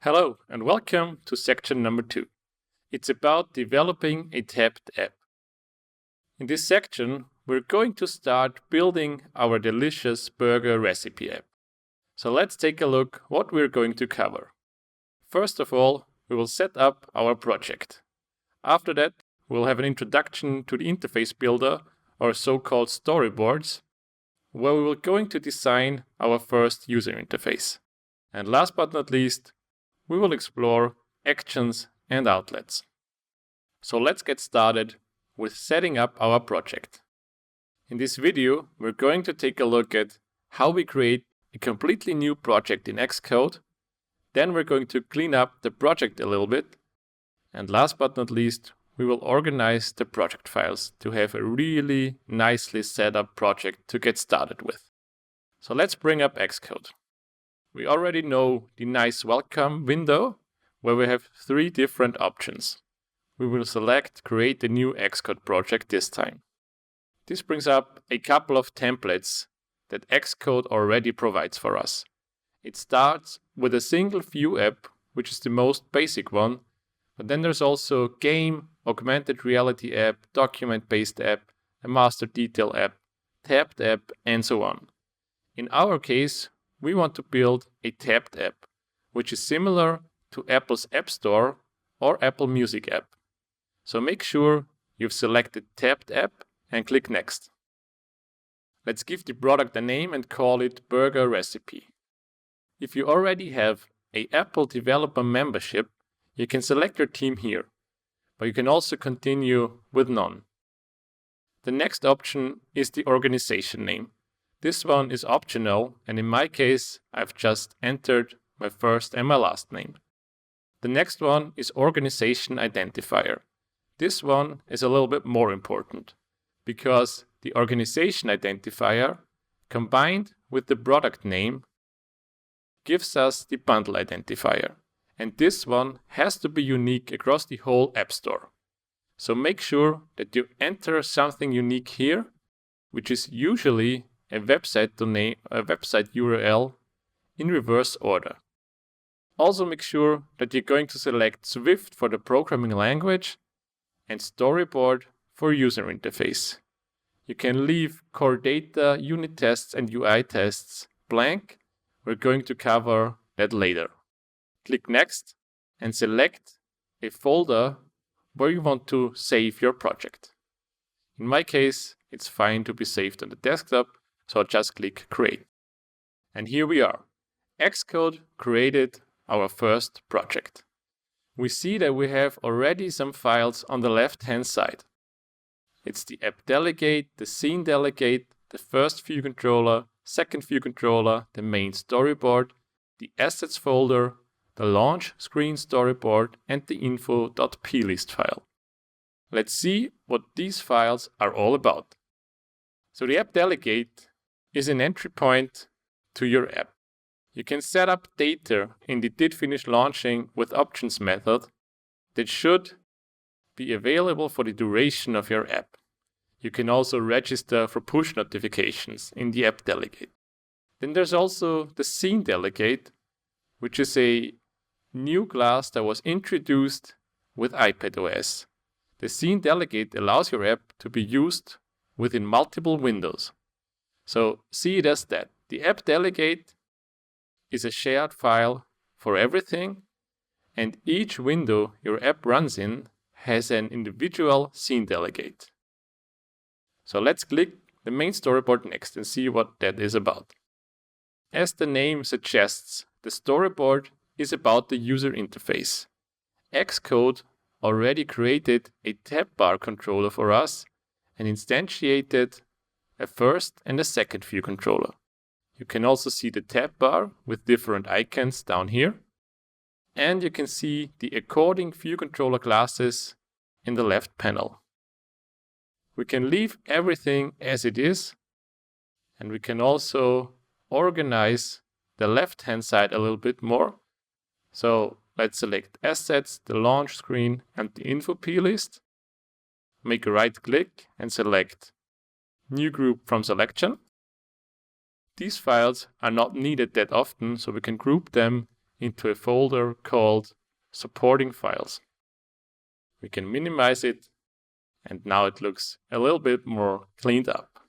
Hello and welcome to section number 2. It's about developing a tabbed app. In this section, we're going to start building our delicious burger recipe app. So let's take a look what we're going to cover. First of all, we will set up our project. After that, we'll have an introduction to the interface builder, or so-called storyboards, where we will going to design our first user interface. And last but not least, we will explore actions and outlets. So let's get started with setting up our project. In this video, we're going to take a look at how we create a completely new project in Xcode. Then we're going to clean up the project a little bit. And last but not least, we will organize the project files to have a really nicely set up project to get started with. So let's bring up Xcode. We already know the nice welcome window where we have 3 different options. We will select create a new Xcode project this time. This brings up a couple of templates that Xcode already provides for us. It starts with a single view app, which is the most basic one, but then there's also game, augmented reality app, document-based app, a master detail app, tabbed app, and so on. In our case, we want to build a tabbed app, which is similar to Apple's App Store or Apple Music app. So make sure you've selected tabbed app and click next. Let's give the product a name and call it Burger Recipe. If you already have an Apple Developer Membership, you can select your theme here, but you can also continue with none. The next option is the organization name. This one is optional, and in my case, I've just entered my first and my last name. The next one is organization identifier. This one is a little bit more important, because the organization identifier, combined with the product name, gives us the bundle identifier. And this one has to be unique across the whole App Store. So make sure that you enter something unique here, which is usually a website URL in reverse order. Also make sure that you're going to select Swift for the programming language and Storyboard for user interface. You can leave core data, unit tests, and UI tests blank. We're going to cover that later. Click Next and select a folder where you want to save your project. In my case, it's fine to be saved on the desktop, so I'll just click Create. And here we are. Xcode created our first project. We see that we have already some files on the left-hand side. It's the app delegate, the scene delegate, the first view controller, second view controller, the main storyboard, the assets folder, the launch screen storyboard, and the info.plist file. Let's see what these files are all about. So the app delegate is an entry point to your app. You can set up data in the didFinishLaunching with options method that should be available for the duration of your app. You can also register for push notifications in the app delegate. Then there's also the scene delegate, which is a new class that was introduced with iPadOS. The scene delegate allows your app to be used within multiple windows. So see it as that. The app delegate is a shared file for everything, and each window your app runs in has an individual scene delegate. So let's click the main storyboard next and see what that is about. As the name suggests, the storyboard is about the user interface. Xcode already created a tab bar controller for us and instantiated a first and a second view controller. You can also see the tab bar with different icons down here. And you can see the according view controller classes in the left panel. We can leave everything as it is, and we can also organize the left-hand side a little bit more. So let's select Assets, the launch screen, and the info plist. Make a right click and select New Group from Selection. These files are not needed that often, so we can group them into a folder called Supporting Files. We can minimize it, and now it looks a little bit more cleaned up.